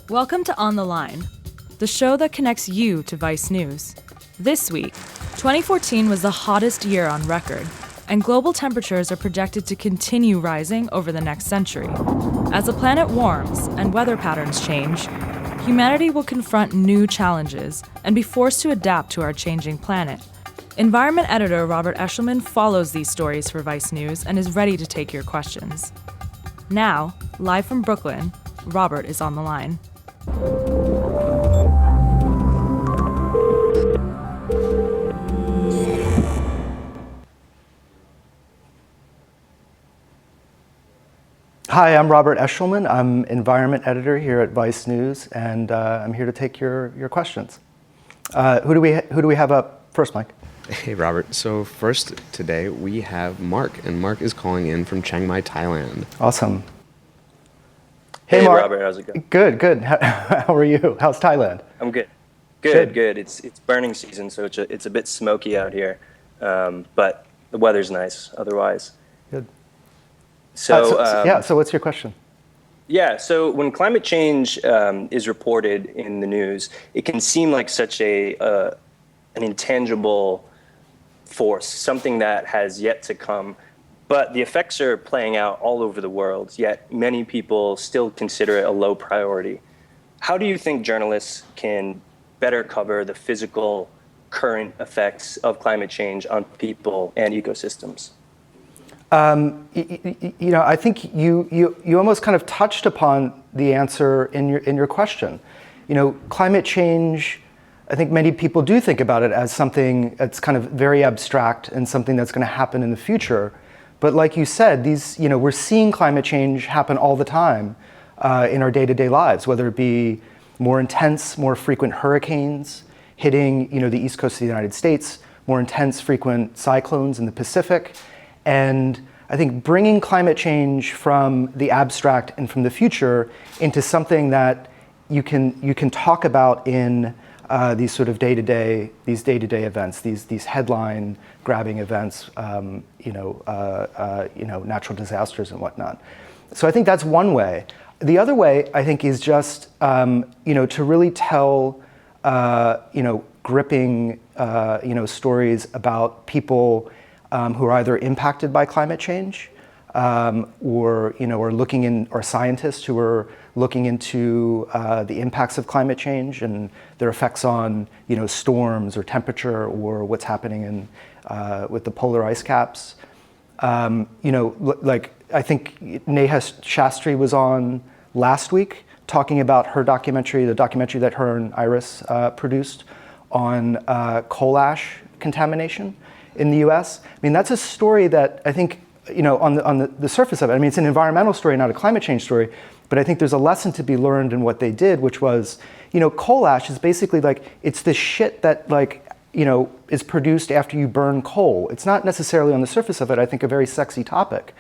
Welcome to On the Line, the show that connects you to Vice News. This week, 2014 was the hottest year on record, and global temperatures are projected to continue rising over the next century. As the planet warms and weather patterns change, humanity will confront new challenges and be forced to adapt to our changing planet. Environment Editor Robert Eshelman follows these stories for Vice News and is ready to take your questions. Now, live from Brooklyn, Robert is on the line. Hi, I'm Robert Eshelman. I'm Environment Editor here at Vice News, and I'm here to take your questions. Who do we have up first, Mike? Hey, Robert. So first today we have Mark, and Mark is calling in from Chiang Mai, Thailand. Awesome. Hey, Mark. Robert, how's it going? Good. How are you? How's Thailand? I'm good. Good. It's burning season, so it's a bit smoky out here, but the weather's nice otherwise. Good. So what's your question? Yeah, so when climate change is reported in the news, it can seem like such an intangible force, something that has yet to come. But the effects are playing out all over the world, yet many people still consider it a low priority. How do you think journalists can better cover the physical current effects of climate change on people and ecosystems? I think you almost kind of touched upon the answer in your question. Climate change, I think many people do think about it as something that's kind of very abstract and something that's going to happen in the future. But like you said, we're seeing climate change happen all the time in our day-to-day lives, whether it be more intense, more frequent hurricanes hitting, the east coast of the United States, more intense, frequent cyclones in the Pacific. And I think bringing climate change from the abstract and from the future into something that you can talk about in these sort of day-to-day events, these headline-grabbing events, natural disasters and whatnot. So I think that's one way. The other way, I think, is just to really tell gripping stories about people who are either impacted by climate change, or scientists who are looking into the impacts of climate change and their effects on storms or temperature or what's happening with the polar ice caps. I think Neha Shastri was on last week talking about her documentary, the documentary that her and Iris produced on coal ash contamination in the U.S. I mean, that's a story that I think, on the surface of it, I mean, it's an environmental story, not a climate change story, but I think there's a lesson to be learned in what they did, which was, coal ash is basically it's the shit that is produced after you burn coal. It's not necessarily on the surface of it, I think, a very sexy topic.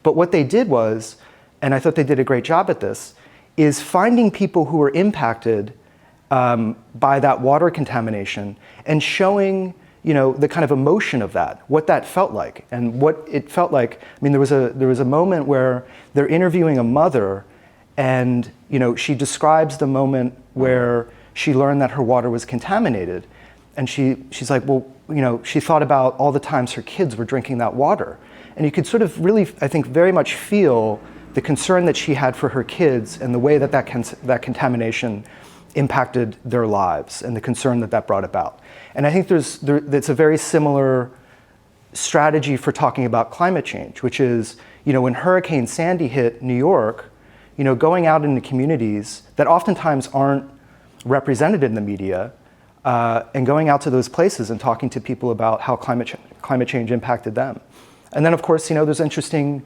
But what they did was, and I thought they did a great job at this, is finding people who were impacted by that water contamination and showing the kind of emotion of that, what that felt like, and what it felt like. I mean, there was a moment where they're interviewing a mother, and she describes the moment where she learned that her water was contaminated, and she's like, well, she thought about all the times her kids were drinking that water, and you could sort of really, I think, very much feel the concern that she had for her kids and the way that contamination impacted their lives and the concern that brought about. And I think it's a very similar strategy for talking about climate change, which is, when Hurricane Sandy hit New York, going out into communities that oftentimes aren't represented in the media, and going out to those places and talking to people about how climate change impacted them. And then, of course, there's interesting,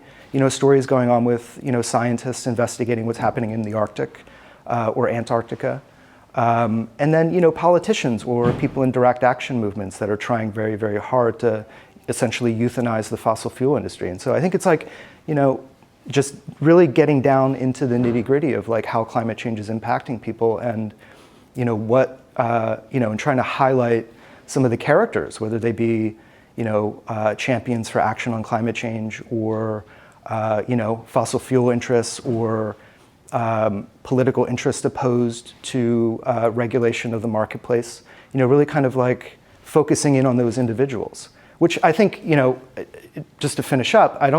stories going on with, scientists investigating what's happening in the Arctic or Antarctica. And then, politicians or people in direct action movements that are trying very, very hard to essentially euthanize the fossil fuel industry. And so I think it's just really getting down into the nitty-gritty of how climate change is impacting people and, and trying to highlight some of the characters, whether they be, champions for action on climate change or, fossil fuel interests or political interest opposed to regulation of the marketplace. Really kind of like focusing in on those individuals, which I think, just to finish up, I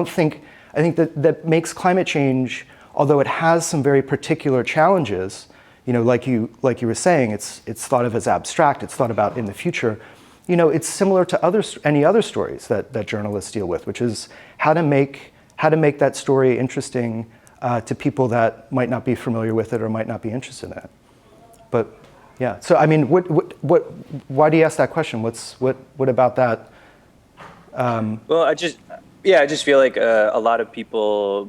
think that makes climate change, although it has some very particular challenges, like you were saying, it's thought of as abstract, it's thought about in the future. It's similar to any other stories that journalists deal with, which is how to make that story interesting to people that might not be familiar with it or might not be interested in it. But yeah, so I mean, why do you ask that question? What about that? Well, I just feel like a lot of people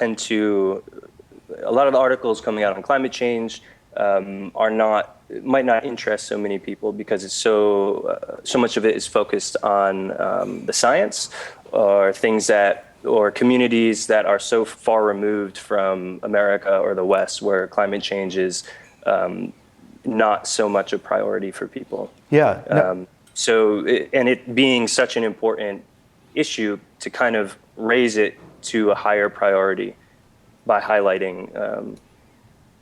a lot of the articles coming out on climate change might not interest so many people because it's so much of it is focused on the science or or communities that are so far removed from America or the West, where climate change is not so much a priority for people. Yeah. No. And it being such an important issue, to kind of raise it to a higher priority by highlighting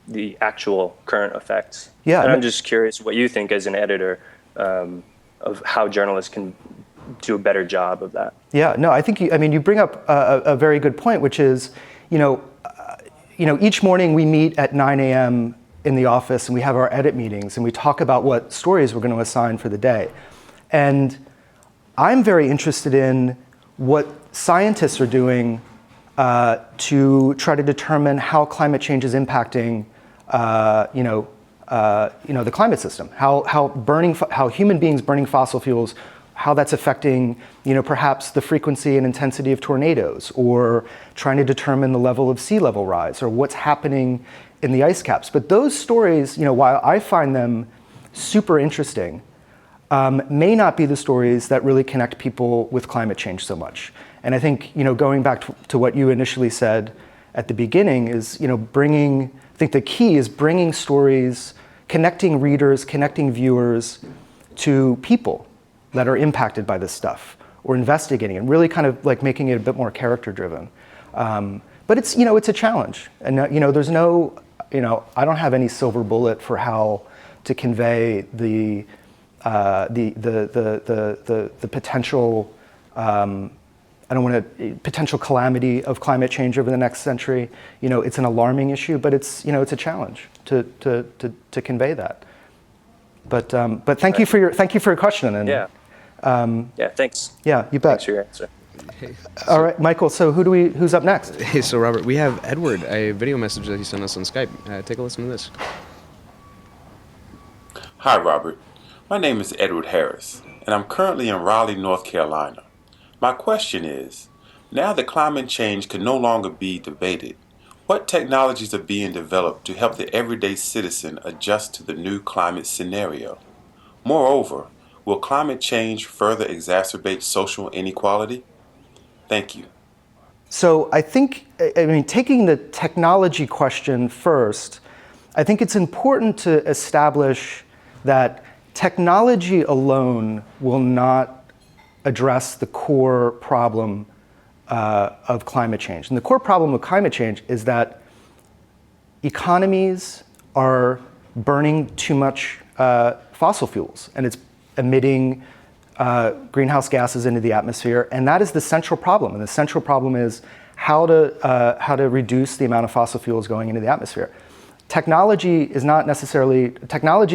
the actual current effects. Yeah. And I'm just curious what you think as an editor of how journalists can do a better job of that. Yeah, no, I think you bring up a very good point, which is, each morning we meet at 9 a.m. in the office and we have our edit meetings and we talk about what stories we're going to assign for the day. And I'm very interested in what scientists are doing to try to determine how climate change is impacting, the climate system, how human beings burning fossil fuels, how that's affecting, perhaps the frequency and intensity of tornadoes, or trying to determine the level of sea level rise, or what's happening in the ice caps. But those stories, while I find them super interesting, may not be the stories that really connect people with climate change so much. And I think, going back to what you initially said at the beginning is, I think the key is bringing stories, connecting readers, connecting viewers to people that are impacted by this stuff, or investigating and really kind of like making it a bit more character driven. But it's a challenge, and there's no, I don't have any silver bullet for how to convey the potential, potential calamity of climate change over the next century. It's an alarming issue, but it's a challenge to convey that. But thank you for your question. And thanks. Yeah, you bet. Thanks for your answer. Hey, All right, Michael. So who's up next? Hey, so Robert, we have Edward, a video message that he sent us on Skype. Take a listen to this. Hi, Robert. My name is Edward Harris, and I'm currently in Raleigh, North Carolina. My question is, now that climate change can no longer be debated, what technologies are being developed to help the everyday citizen adjust to the new climate scenario? Moreover, will climate change further exacerbate social inequality? Thank you. So I think, taking the technology question first, I think it's important to establish that technology alone will not address the core problem of climate change. And the core problem of climate change is that economies are burning too much fossil fuels, and it's emitting greenhouse gases into the atmosphere, and that is the central problem. And the central problem is how to reduce the amount of fossil fuels going into the atmosphere. Technology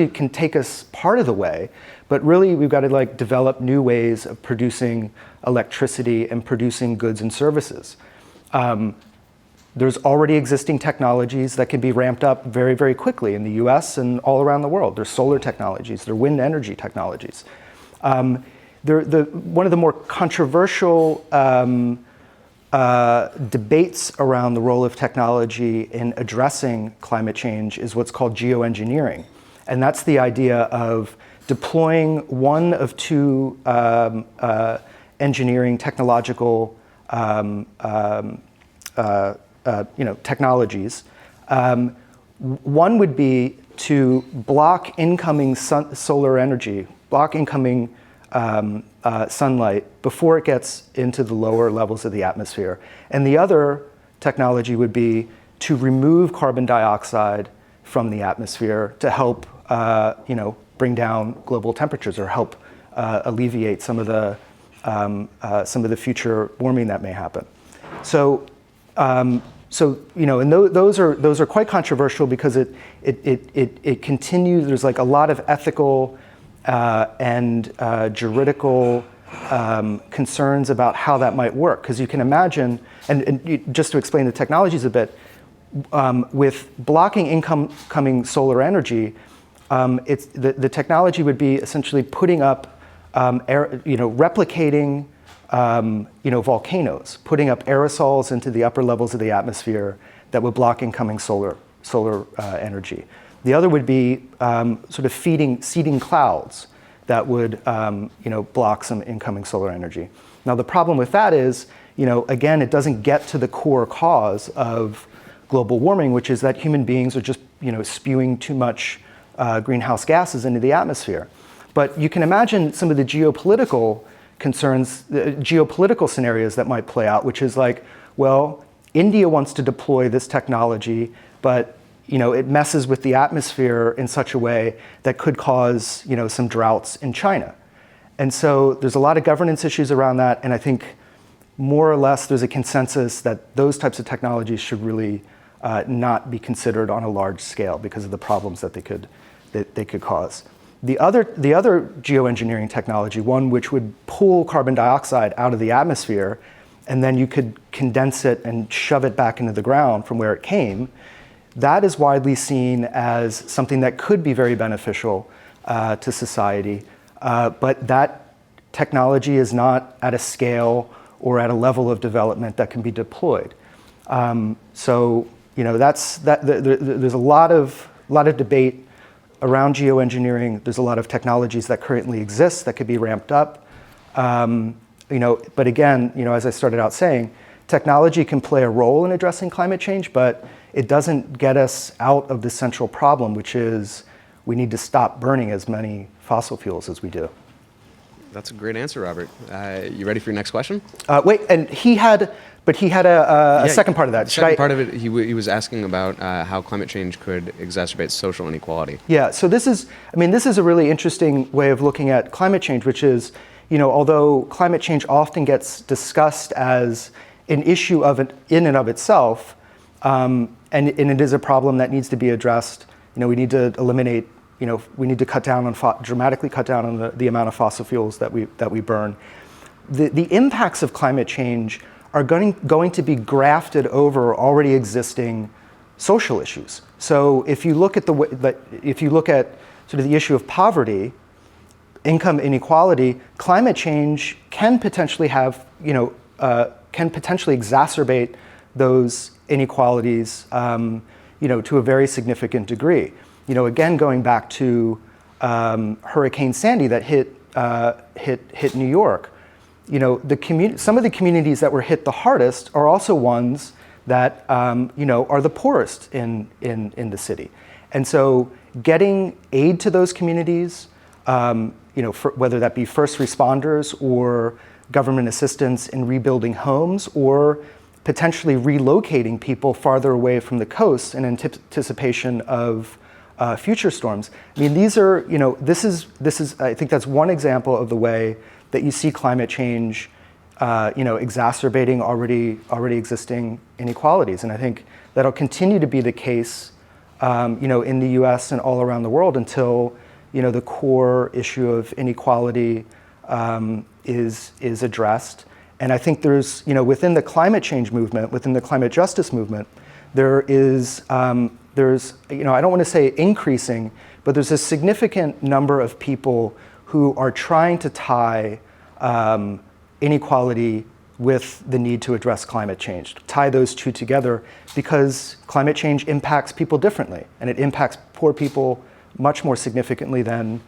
can take us part of the way, but really we've got to develop new ways of producing electricity and producing goods and services. There's already existing technologies that can be ramped up very, very quickly in the US and all around the world. There's solar technologies, there's wind energy technologies. One of the more controversial debates around the role of technology in addressing climate change is what's called geoengineering. And that's the idea of deploying one of two engineering technological technologies. One would be to block incoming solar energy, block incoming sunlight before it gets into the lower levels of the atmosphere. And the other technology would be to remove carbon dioxide from the atmosphere to help bring down global temperatures or help alleviate some of the future warming that may happen. So and those are quite controversial because it continues. There's like a lot of ethical and juridical concerns about how that might work, because you can imagine, and just to explain the technologies a bit, with blocking incoming solar energy, the technology would be essentially putting up, replicating, volcanoes, putting up aerosols into the upper levels of the atmosphere that would block incoming solar energy. The other would be sort of seeding clouds that would, block some incoming solar energy. Now, the problem with that is, again, it doesn't get to the core cause of global warming, which is that human beings are just, spewing too much greenhouse gases into the atmosphere. But you can imagine some of the geopolitical concerns, the geopolitical scenarios that might play out, which is like, well, India wants to deploy this technology, but it messes with the atmosphere in such a way that could cause, some droughts in China. And so there's a lot of governance issues around that, and I think more or less there's a consensus that those types of technologies should really not be considered on a large scale because of the problems that they could cause. The other geoengineering technology, one which would pull carbon dioxide out of the atmosphere, and then you could condense it and shove it back into the ground from where it came, that is widely seen as something that could be very beneficial to society. But that technology is not at a scale or at a level of development that can be deployed. So there's a lot of debate around geoengineering. There's a lot of technologies that currently exist that could be ramped up. But again, as I started out saying, technology can play a role in addressing climate change, but it doesn't get us out of the central problem, which is we need to stop burning as many fossil fuels as we do. That's a great answer, Robert. You ready for your next question? Wait, and he had a second part of that. Second part of it, he was asking about how climate change could exacerbate social inequality. Yeah, so this is a really interesting way of looking at climate change, which is, although climate change often gets discussed as an issue in and of itself, and it is a problem that needs to be addressed. We need to eliminate. We need to dramatically cut down on the amount of fossil fuels that we burn. The impacts of climate change are going to be grafted over already existing social issues. So if you look at sort of the issue of poverty, income inequality, climate change can potentially exacerbate those inequalities, to a very significant degree. Again, going back to Hurricane Sandy that hit New York, some of the communities that were hit the hardest are also ones that are the poorest in the city, and so getting aid to those communities, whether that be first responders or government assistance in rebuilding homes or potentially relocating people farther away from the coast in anticipation of future storms. I mean, these are, this is. I think that's one example of the way that you see climate change, exacerbating already existing inequalities, and I think that'll continue to be the case, in the U.S. and all around the world until, the core issue of inequality is addressed. And I think there's, within the climate change movement, within the climate justice movement, there's, I don't want to say increasing, but there's a significant number of people who are trying to tie inequality with the need to address climate change, tie those two together, because climate change impacts people differently, and it impacts poor people much more significantly than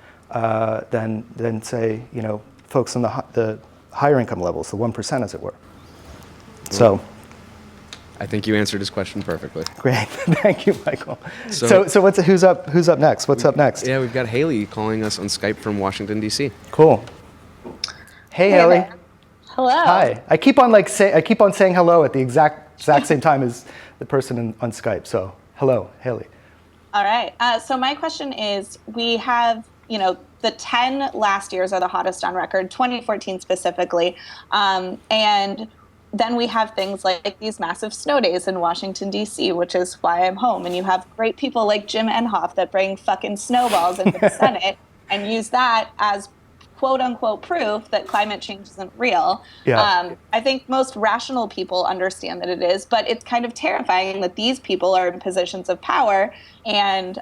say, folks in the higher income levels, the 1%, as it were. So, I think you answered his question perfectly. Great, thank you, Michael. So who's up next? What's up next? Yeah, we've got Haley calling us on Skype from Washington, D.C. Cool. Hey, Haley. Hello. Hi. I keep on saying hello at the exact exact same time as the person on Skype. So hello, Haley. All right. So my question is, we have, the 10 last years are the hottest on record, 2014 specifically. And then we have things like these massive snow days in Washington, D.C., which is why I'm home. And you have great people like Jim Inhofe that bring fucking snowballs into the Senate and use that as quote unquote proof that climate change isn't real. Yeah. I think most rational people understand that it is, but it's kind of terrifying that these people are in positions of power and,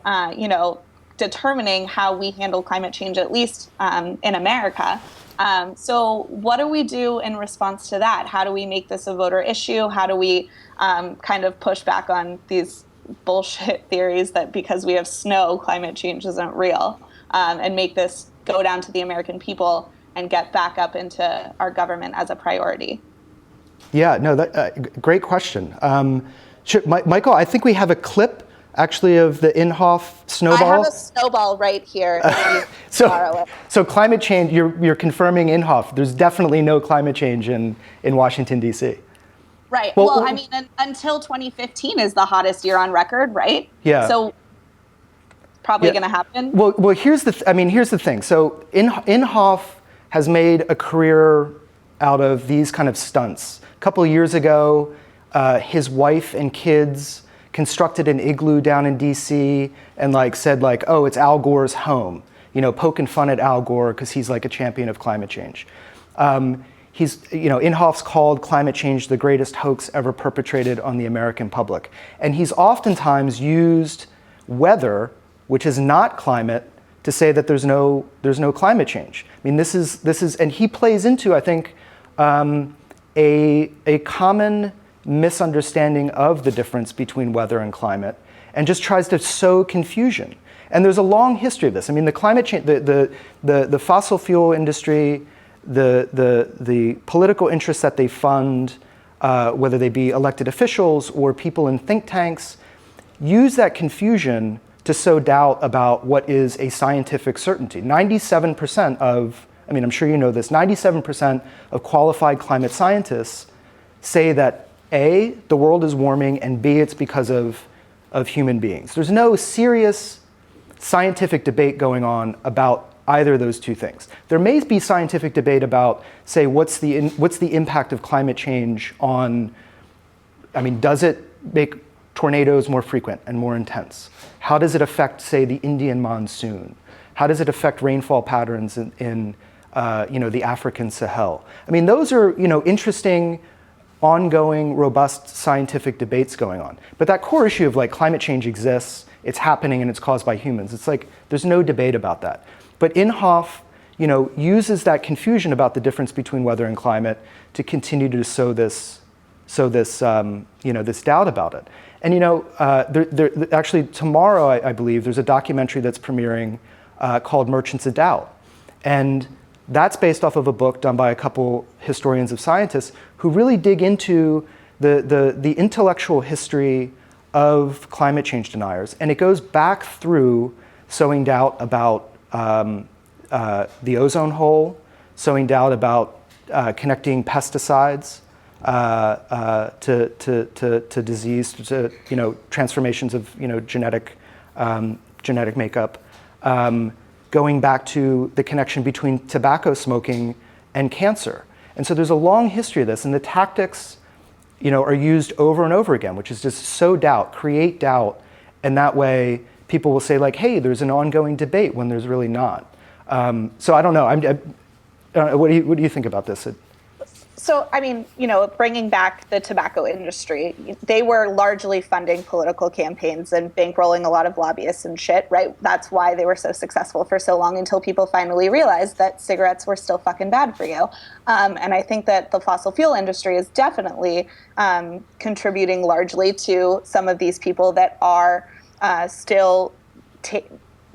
determining how we handle climate change, at least in America. So what do we do in response to that? How do we make this a voter issue? How do we kind of push back on these bullshit theories that because we have snow, climate change isn't real, and make this go down to the American people and get back up into our government as a priority? Yeah, no, great question. Michael, I think we have a clip actually of the Inhofe snowball. I have a snowball right here. So climate change, you're confirming Inhofe. There's definitely no climate change in Washington, D.C. Right. Well, I mean, until 2015 is the hottest year on record, right? Yeah. So probably going to happen. Well, here's the thing. So Inhofe has made a career out of these kind of stunts. A couple of years ago, his wife and kids constructed an igloo down in D.C. and said oh, it's Al Gore's home. Poking fun at Al Gore because he's like a champion of climate change. Inhofe's called climate change the greatest hoax ever perpetrated on the American public, and he's oftentimes used weather, which is not climate, to say that there's no climate change. I mean, this is, and he plays into, I think, a common misunderstanding of the difference between weather and climate, and just tries to sow confusion. And there's a long history of this. I mean, the climate change, the fossil fuel industry, the political interests that they fund, whether they be elected officials or people in think tanks, use that confusion to sow doubt about what is a scientific certainty. 97% of, I'm sure you know this, 97% of qualified climate scientists say that A, the world is warming, and B, it's because of human beings. There's no serious scientific debate going on about either of those two things. There may be scientific debate about, say, what's the impact of climate change on, does it make tornadoes more frequent and more intense? How does it affect, say, the Indian monsoon? How does it affect rainfall patterns in the African Sahel? Those are, interesting, ongoing, robust scientific debates going on. But that core issue of climate change exists, it's happening, and it's caused by humans. It's there's no debate about that. But Inhofe, uses that confusion about the difference between weather and climate to continue to sow this doubt about it. And actually tomorrow, I believe, there's a documentary that's premiering called Merchants of Doubt. And that's based off of a book done by a couple historians of scientists who really dig into the intellectual history of climate change deniers. And it goes back through sowing doubt about the ozone hole, sowing doubt about connecting pesticides to disease, to transformations of genetic makeup, going back to the connection between tobacco smoking and cancer. And so there's a long history of this, and the tactics are used over and over again, which is just sow doubt, create doubt, and that way people will say hey, there's an ongoing debate when there's really not. So I don't know. What do you think about this? So, bringing back the tobacco industry, they were largely funding political campaigns and bankrolling a lot of lobbyists and shit, right? That's why they were so successful for so long, until people finally realized that cigarettes were still fucking bad for you. And I think that the fossil fuel industry is definitely contributing largely to some of these people that are still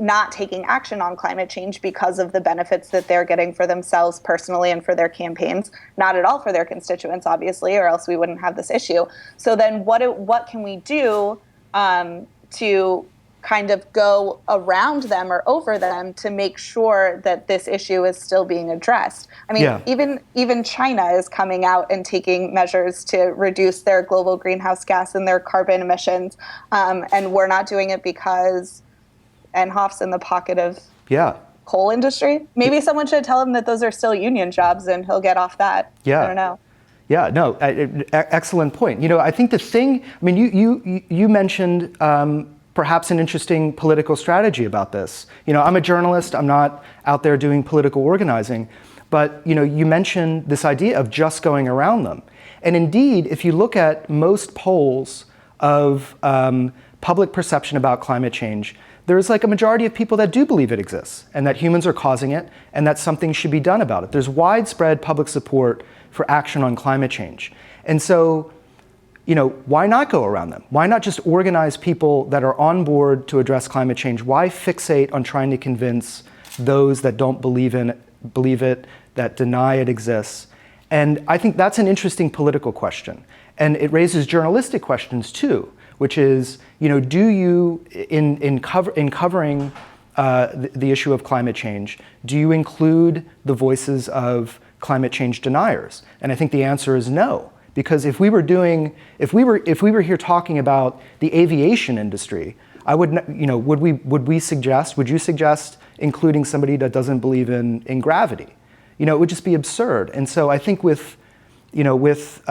not taking action on climate change because of the benefits that they're getting for themselves personally and for their campaigns, not at all for their constituents, obviously, or else we wouldn't have this issue. So then what can we do to kind of go around them or over them to make sure that this issue is still being addressed. I mean, even China is coming out and taking measures to reduce their global greenhouse gas and their carbon emissions. And we're not doing it because Enhoff's in the pocket of coal industry. Maybe someone should tell him that those are still union jobs and he'll get off that. I don't know. Yeah, no, excellent point. I think the thing, I mean, you mentioned perhaps an interesting political strategy about this. I'm a journalist, I'm not out there doing political organizing, but you mentioned this idea of just going around them. And indeed, if you look at most polls of public perception about climate change, there's like a majority of people that do believe it exists and that humans are causing it and that something should be done about it. There's widespread public support for action on climate change. And so, why not go around them? Why not just organize people that are on board to address climate change? Why fixate on trying to convince those that don't believe it, that deny it exists? And I think that's an interesting political question. And it raises journalistic questions too, which is, do you, in covering the issue of climate change, do you include the voices of climate change deniers? And I think the answer is no. Because if we were here talking about the aviation industry, would you suggest including somebody that doesn't believe in gravity? It would just be absurd. And so I think with both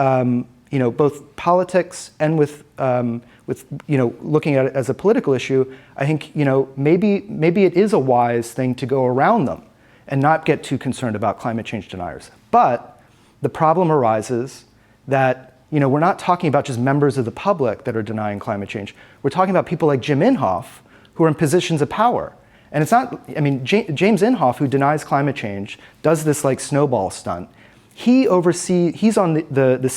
politics and with looking at it as a political issue, I think maybe it is a wise thing to go around them and not get too concerned about climate change deniers. But the problem arises that we're not talking about just members of the public that are denying climate change. We're talking about people like Jim Inhofe, who are in positions of power. And it's not, James Inhofe, who denies climate change, does this like snowball stunt. He's on the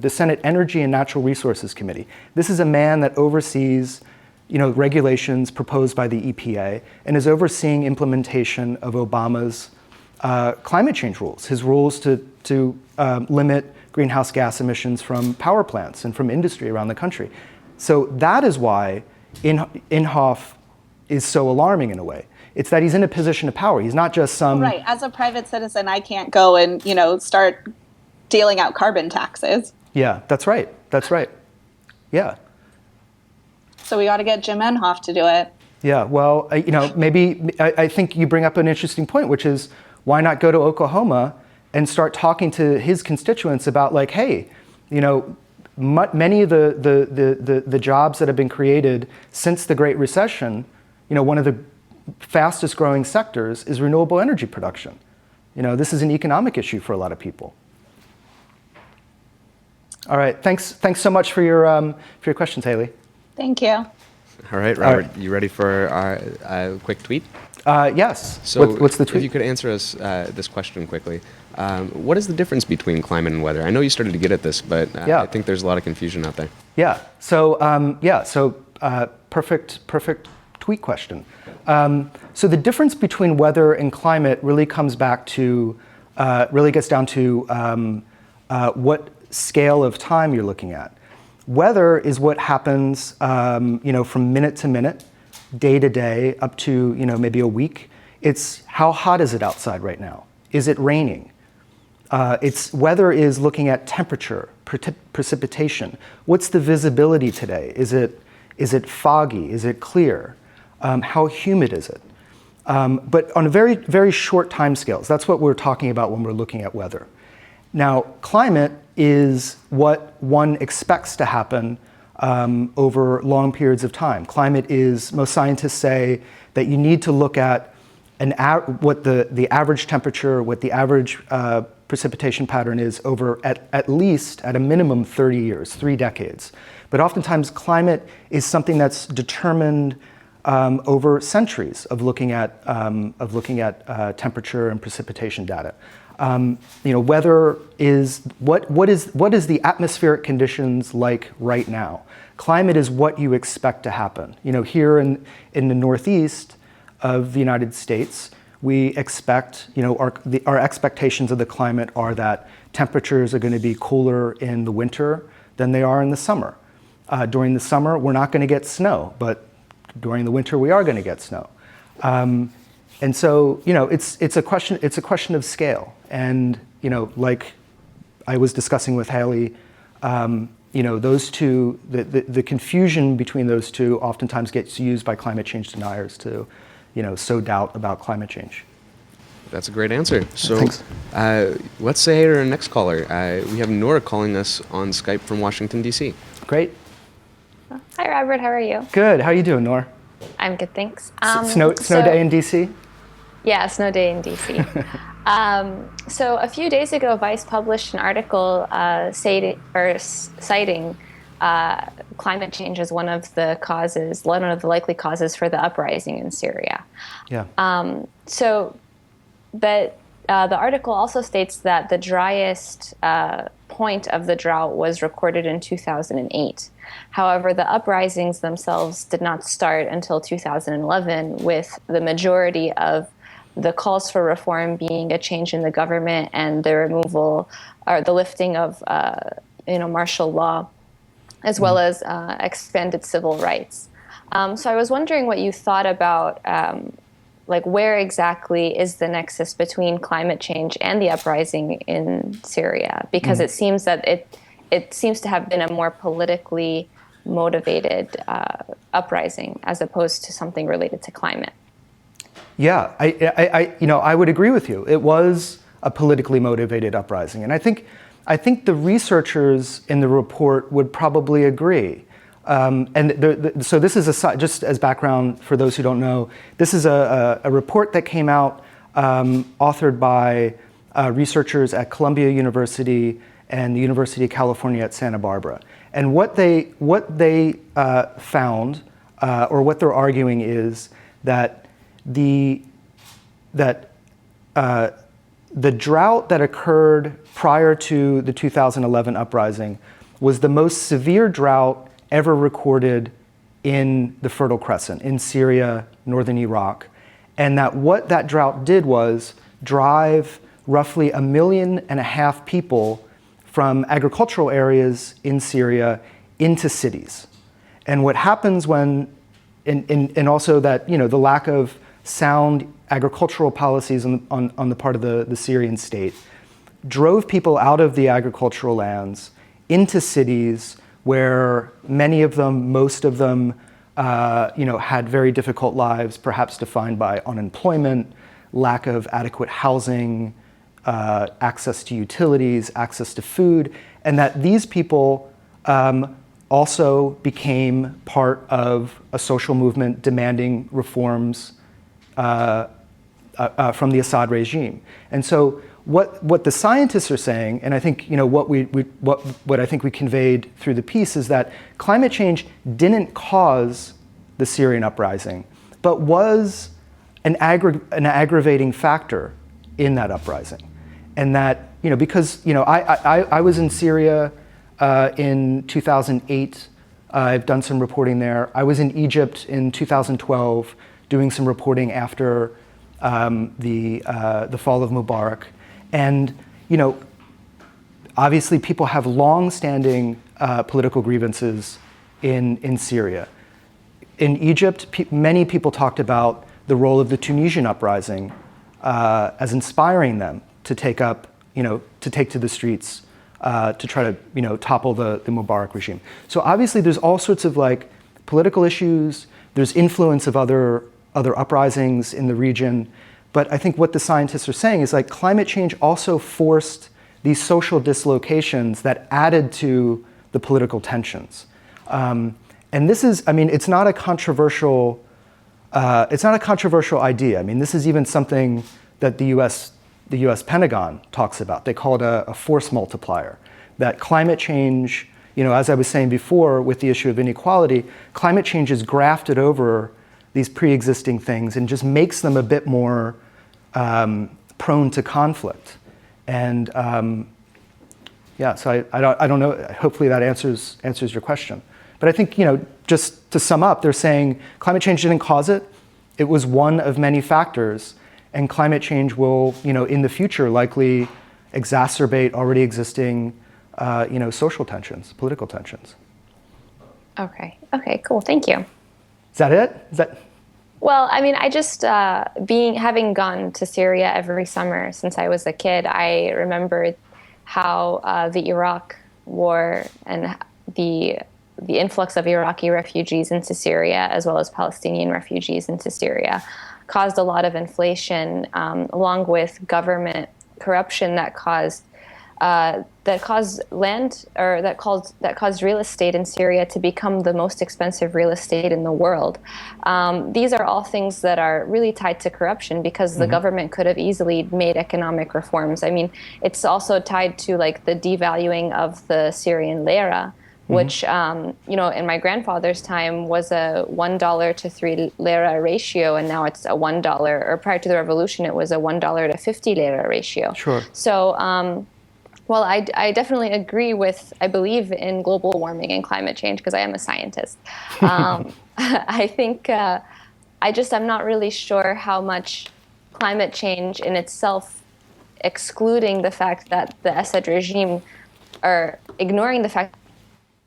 Senate Energy and Natural Resources Committee. This is a man that oversees regulations proposed by the EPA and is overseeing implementation of Obama's climate change rules, his rules to limit greenhouse gas emissions from power plants and from industry around the country. So that is why Inhofe is so alarming in a way. It's that he's in a position of power. He's not just some... Right. As a private citizen, I can't go and, start dealing out carbon taxes. Yeah, that's right. That's right. Yeah. So we got to get Jim Inhofe to do it. Yeah, well, maybe I think you bring up an interesting point, which is why not go to Oklahoma and start talking to his constituents about like, hey, many of the jobs that have been created since the Great Recession, one of the fastest growing sectors is renewable energy production. This is an economic issue for a lot of people. All right, thanks so much for your questions, Haley. Thank you. All right, Robert, you ready for a quick tweet? Yes. So what's the tweet? If you could answer us this question quickly. What is the difference between climate and weather? I know you started to get at this, but I think there's a lot of confusion out there. Yeah. So perfect tweet question. So the difference between weather and climate really comes back to, gets down to what scale of time you're looking at. Weather is what happens, from minute to minute, day to day, up to maybe a week. It's how hot is it outside right now? Is it raining? Weather is looking at temperature, precipitation. What's the visibility today? Is it foggy? Is it clear? How humid is it? But on a very, very short time scales. That's what we're talking about when we're looking at weather. Now, climate is what one expects to happen over long periods of time. Climate is, most scientists say that you need to look at what the average temperature, what the average precipitation pattern is over at least, at a minimum, 30 years, 3 decades. But oftentimes climate is something that's determined over centuries of looking at temperature and precipitation data. Weather is what is the atmospheric conditions like right now? Climate is what you expect to happen. Here in the Northeast of the United States, we expect, our expectations of the climate are that temperatures are going to be cooler in the winter than they are in the summer. During the summer, we're not going to get snow, but during the winter we are going to get snow. And so, it's a question of scale. And, like I was discussing with Haley, those two, the confusion between those two oftentimes gets used by climate change deniers to, sow doubt about climate change. That's a great answer. So Thanks. Let's say to our next caller. We have Nora calling us on Skype from Washington, D.C. Great. Hi, Robert. How are you? Good. How are you doing, Nora? I'm good, thanks. Snow day in D.C.? Yeah, snow day in D.C. So a few days ago, Vice published an article citing climate change as one of the likely causes for the uprising in Syria. Yeah. The article also states that the driest point of the drought was recorded in 2008. However, the uprisings themselves did not start until 2011, with the majority of the calls for reform being a change in the government and the removal or the lifting of martial law, as well as expanded civil rights. So I was wondering what you thought about where exactly is the nexus between climate change and the uprising in Syria? Because it seems that it seems to have been a more politically motivated uprising as opposed to something related to climate. Yeah, I would agree with you. It was a politically motivated uprising, and I think the researchers in the report would probably agree. So this is just as background for those who don't know, this is a report that came out authored by researchers at Columbia University and the University of California at Santa Barbara. And what they found, or what they're arguing, is that the drought that occurred prior to the 2011 uprising was the most severe drought ever recorded in the Fertile Crescent, in Syria, northern Iraq. And that what that drought did was drive roughly 1.5 million people from agricultural areas in Syria into cities. And what happens when, and also that, the lack of sound agricultural policies on the part of the Syrian state drove people out of the agricultural lands into cities where most of them, had very difficult lives, perhaps defined by unemployment, lack of adequate housing, access to utilities, access to food, and that these people also became part of a social movement demanding reforms from the Assad regime. And so what the scientists are saying, and I think what I think we conveyed through the piece, is that climate change didn't cause the Syrian uprising, but was an aggravating factor in that uprising. And that, because I was in Syria in 2008. I've done some reporting there. I was in Egypt in 2012 doing some reporting after the fall of Mubarak. And, obviously people have long-standing political grievances in Syria. In Egypt, many people talked about the role of the Tunisian uprising as inspiring them to take to the streets to try to, topple the Mubarak regime. So obviously there's all sorts of political issues, there's influence of other uprisings in the region. But I think what the scientists are saying is climate change also forced these social dislocations that added to the political tensions. And this is, it's not a controversial idea. This is even something that the U.S. Pentagon talks about. They call it a force multiplier. That climate change, as I was saying before with the issue of inequality, climate change is grafted over these pre-existing things and just makes them a bit more prone to conflict. And so I don't know, hopefully that answers your question. But I think, just to sum up, they're saying climate change didn't cause it. It was one of many factors, and climate change will, in the future likely exacerbate already existing, social tensions, political tensions. Okay, cool, thank you. Is that it? Well, I mean, I just having gone to Syria every summer since I was a kid, I remembered how the Iraq War and the influx of Iraqi refugees into Syria, as well as Palestinian refugees into Syria, caused a lot of inflation, along with government corruption that caused real estate in Syria to become the most expensive real estate in the world. These are all things that are really tied to corruption, because the government could have easily made economic reforms. I mean, it's also tied to like the devaluing of the Syrian lira, which, in my grandfather's time was a $1 to 3 lira ratio, and now it's a $1, or prior to the revolution, it was a $1 to 50 lira ratio. Sure. So, well, I definitely agree with, I believe in global warming and climate change because I am a scientist. I think I'm not really sure how much climate change in itself, excluding the fact that the Assad regime, or ignoring the fact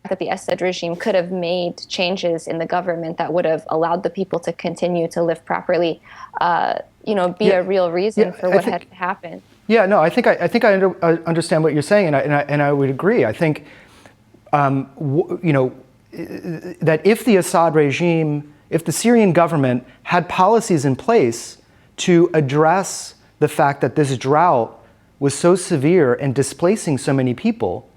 that the Assad regime could have made changes in the government that would have allowed the people to continue to live properly, be a real reason for what had happened. Yeah, no, I think I understand what you're saying, and I would agree. I think, that if the Assad regime, if the Syrian government had policies in place to address the fact that this drought was so severe and displacing so many people,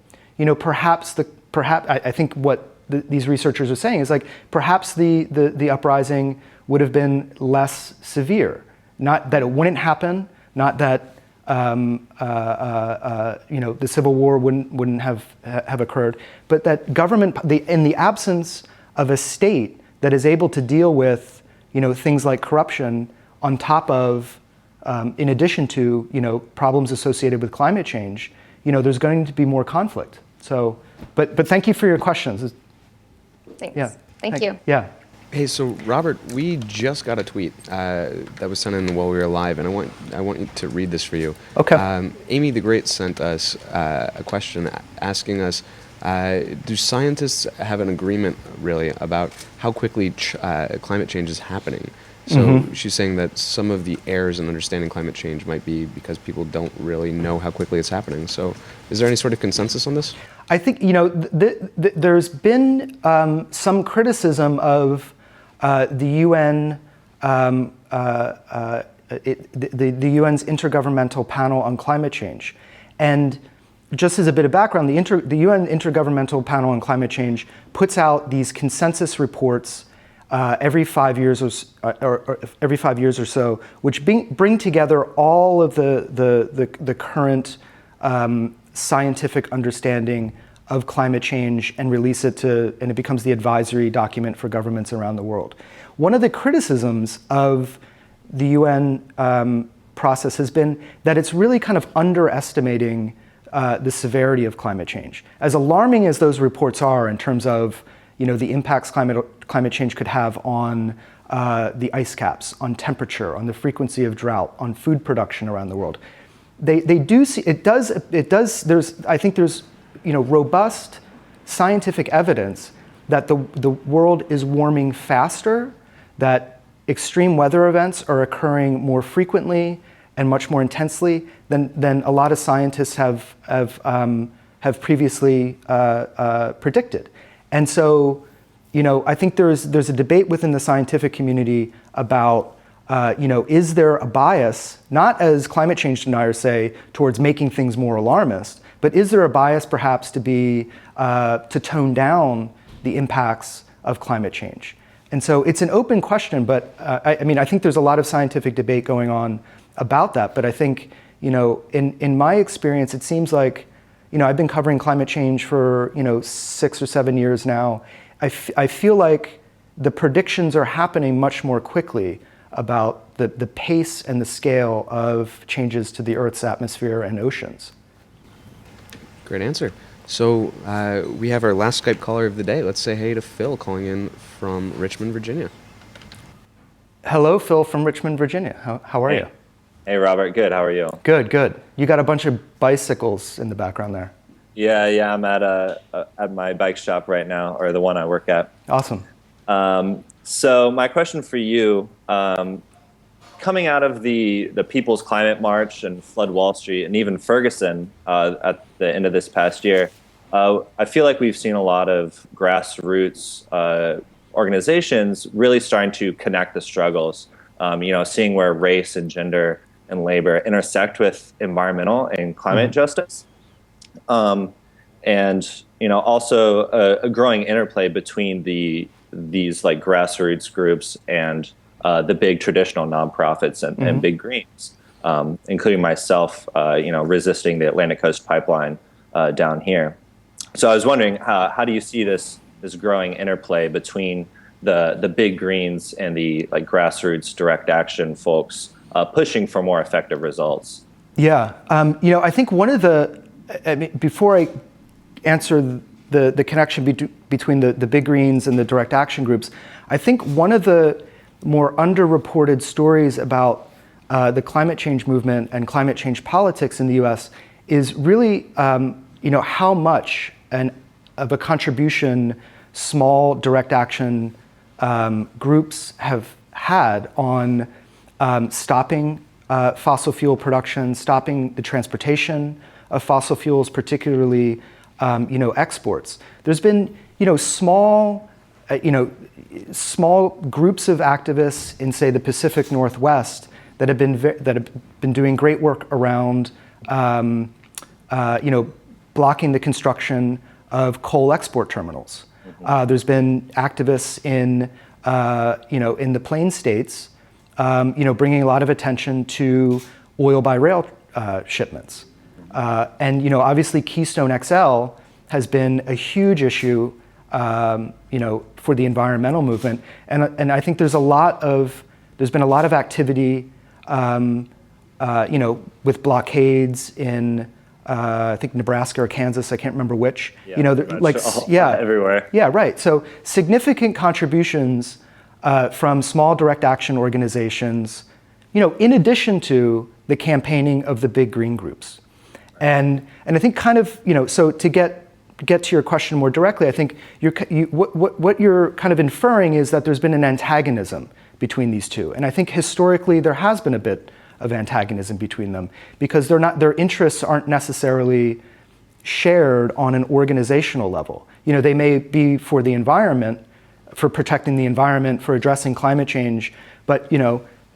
perhaps I think what these researchers are saying is like perhaps the uprising would have been less severe. Not that it wouldn't happen, not that the civil war wouldn't have occurred, but that government, in the absence of a state that is able to deal with things like corruption on top of, in addition to problems associated with climate change, there's going to be more conflict. So, but thank you for your questions. Thanks. Yeah. Thank you. Yeah. Hey, so Robert, we just got a tweet that was sent in while we were live, and I want you to read this for you. Okay. Amy the Great sent us a question asking us, do scientists have an agreement really about how quickly climate change is happening? So she's saying that some of the errors in understanding climate change might be because people don't really know how quickly it's happening. So is there any sort of consensus on this? I think, there's been some criticism of the UN, the UN's Intergovernmental Panel on Climate Change. And just as a bit of background, the UN Intergovernmental Panel on Climate Change puts out these consensus reports every 5 years or every 5 years or so, which bring together all of the current scientific understanding of climate change and release it and it becomes the advisory document for governments around the world. One of the criticisms of the UN process has been that it's really kind of underestimating the severity of climate change. As alarming as those reports are in terms of the impacts climate change could have on the ice caps, on temperature, on the frequency of drought, on food production around the world, they do see it does. I think there's robust scientific evidence that the world is warming faster, that extreme weather events are occurring more frequently and much more intensely than a lot of scientists have previously predicted. And so, I think there's a debate within the scientific community about is there a bias, not as climate change deniers say, towards making things more alarmist, but is there a bias perhaps to tone down the impacts of climate change? And so it's an open question, but I think there's a lot of scientific debate going on about that. But I think, in my experience, it seems like, I've been covering climate change for, 6 or 7 years now. I feel like the predictions are happening much more quickly about the pace and the scale of changes to the Earth's atmosphere and oceans. Great answer. So we have our last Skype caller of the day. Let's say hey to Phil calling in from Richmond, Virginia. Hello, Phil from Richmond, Virginia. How are you? Hey, Robert. Good. How are you? Good, good. You got a bunch of bicycles in the background there. Yeah. I'm at my bike shop right now, or the one I work at. Awesome. So my question for you, coming out of the People's Climate March and Flood Wall Street and even Ferguson at the end of this past year, I feel like we've seen a lot of grassroots organizations really starting to connect the struggles, seeing where race and gender and labor intersect with environmental and climate justice. And also a growing interplay between these like grassroots groups and the big traditional nonprofits and big greens, including myself, resisting the Atlantic Coast Pipeline down here. So I was wondering, how do you see this growing interplay between the big greens and the like grassroots direct action folks pushing for more effective results? Yeah, I think one of before I answer the connection between the big greens and the direct action groups, I think one of the more underreported stories about the climate change movement and climate change politics in the U.S. is really, how much of a contribution small direct action groups have had on stopping fossil fuel production, stopping the transportation of fossil fuels, particularly exports. There's been small groups of activists in, say, the Pacific Northwest that have been doing great work around blocking the construction of coal export terminals. There's been activists in the Plain States, bringing a lot of attention to oil by rail shipments. And obviously Keystone XL has been a huge issue, for the environmental movement, and I think there's been a lot of activity, with blockades in I think Nebraska or Kansas, I can't remember which. Everywhere. Yeah, right. So significant contributions from small direct action organizations, in addition to the campaigning of the big green groups. And I think so to get to your question more directly, I think what you're kind of inferring is that there's been an antagonism between these two. And I think historically there has been a bit of antagonism between them because their interests aren't necessarily shared on an organizational level. They may be for the environment, for protecting the environment, for addressing climate change, but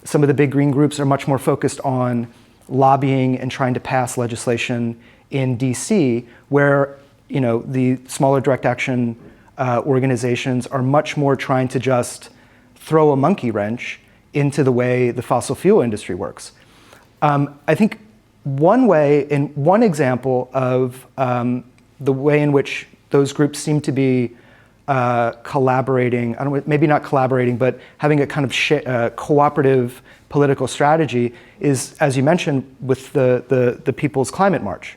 some of the big green groups are much more focused on lobbying and trying to pass legislation in DC, where the smaller direct action organizations are much more trying to just throw a monkey wrench into the way the fossil fuel industry works. I think one example of the way in which those groups seem to be collaborating, maybe not collaborating, but having a kind of cooperative political strategy is, as you mentioned, with the People's Climate March.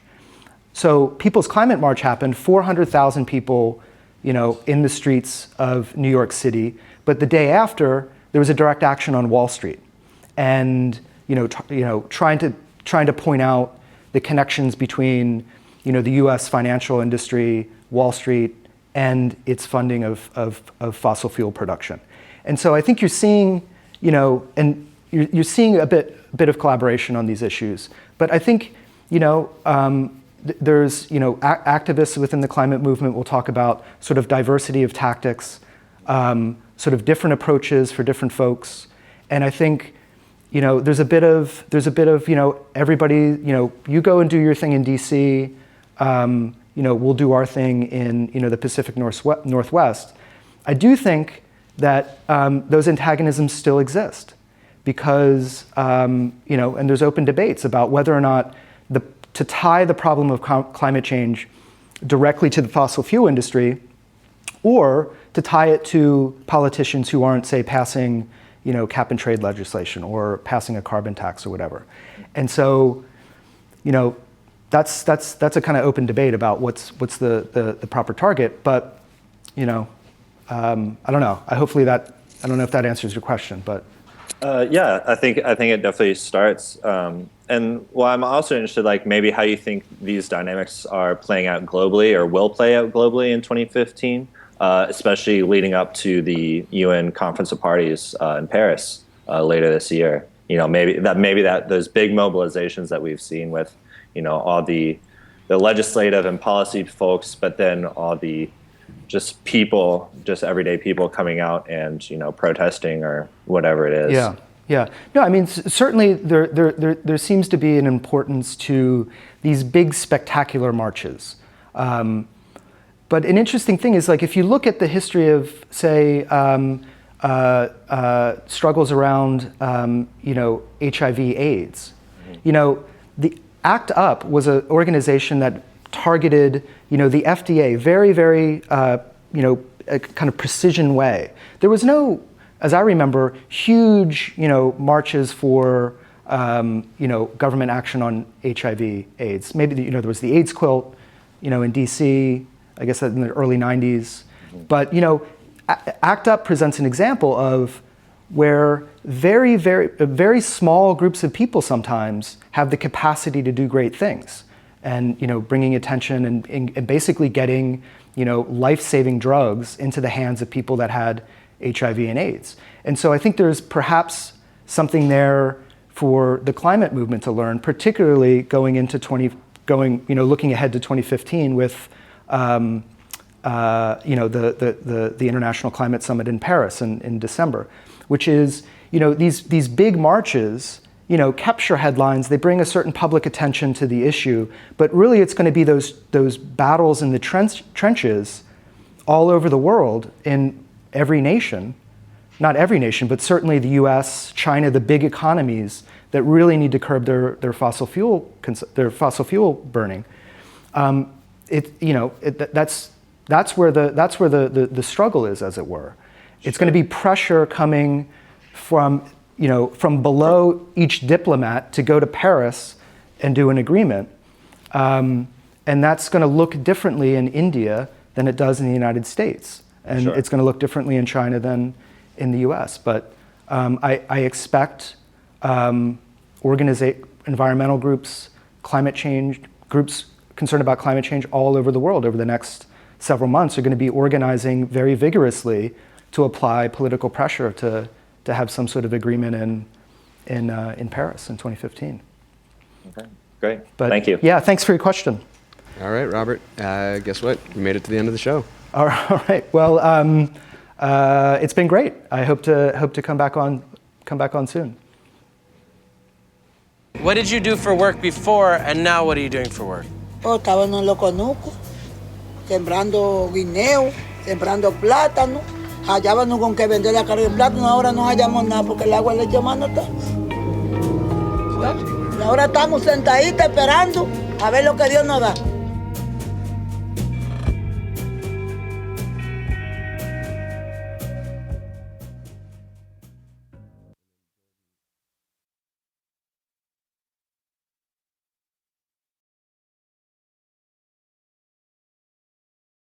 So People's Climate March happened, 400,000 people, in the streets of New York City, but the day after, there was a direct action on Wall Street, and trying to point out the connections between the U.S. financial industry, Wall Street, and its funding of fossil fuel production. And so I think you're seeing, and you're seeing a bit of collaboration on these issues. But I think there's activists within the climate movement will talk about sort of diversity of tactics, sort of different approaches for different folks, and I think there's a bit of everybody, you go and do your thing in DC, we'll do our thing in the Pacific Northwest. I do think that those antagonisms still exist because and there's open debates about whether or not to tie the problem of climate change directly to the fossil fuel industry, or to tie it to politicians who aren't, say, passing cap and trade legislation or passing a carbon tax or whatever. And so, that's a kind of open debate about what's the proper target. But I don't know. I don't know if that answers your question, but. Yeah, I think it definitely starts. And I'm also interested, like maybe how you think these dynamics are playing out globally or will play out globally in 2015. especially leading up to the UN Conference of Parties in Paris later this year. Maybe that those big mobilizations that we've seen with, all the legislative and policy folks, but then all the just everyday people coming out and protesting or whatever it is. Yeah. No, I mean, certainly there seems to be an importance to these big spectacular marches. But an interesting thing is, like, if you look at the history of, say, struggles around, HIV/AIDS, the ACT UP was an organization that targeted, the FDA very, very, a kind of precision way. There was no, as I remember, huge, marches for, government action on HIV/AIDS. Maybe, there was the AIDS quilt, in DC, I guess in the early 90s. But, ACT UP presents an example of where very, very, very small groups of people sometimes have the capacity to do great things. And, bringing attention and basically getting, life-saving drugs into the hands of people that had HIV and AIDS. And so I think there's perhaps something there for the climate movement to learn, particularly looking ahead to 2015 with, the International Climate Summit in Paris in December, which is, these big marches, capture headlines, they bring a certain public attention to the issue, but really it's going to be those battles in the trenches all over the world in every nation, not every nation, but certainly the US, China, the big economies that really need to curb their fossil fuel burning. That's where the struggle is, as it were. It's going to be pressure coming from below each diplomat to go to Paris and do an agreement. And that's going to look differently in India than it does in the United States. And It's going to look differently in China than in the US. But I expect environmental groups, climate change groups concerned about climate change all over the world over the next several months are going to be organizing very vigorously to apply political pressure to have some sort of agreement in Paris in 2015. Okay, great. But, thank you. Yeah, thanks for your question. All right, Robert. Guess what? We made it to the end of the show. All right. Well, it's been great. I hope to come back on soon. What did you do for work before, and now what are you doing for work? Estaba en un loconuco, sembrando guineo, sembrando plátano. Hallábamos con que vender la carga de plátano, ahora no hallamos nada porque el agua le echa mano está. Y ahora estamos sentaditos esperando a ver lo que Dios nos da.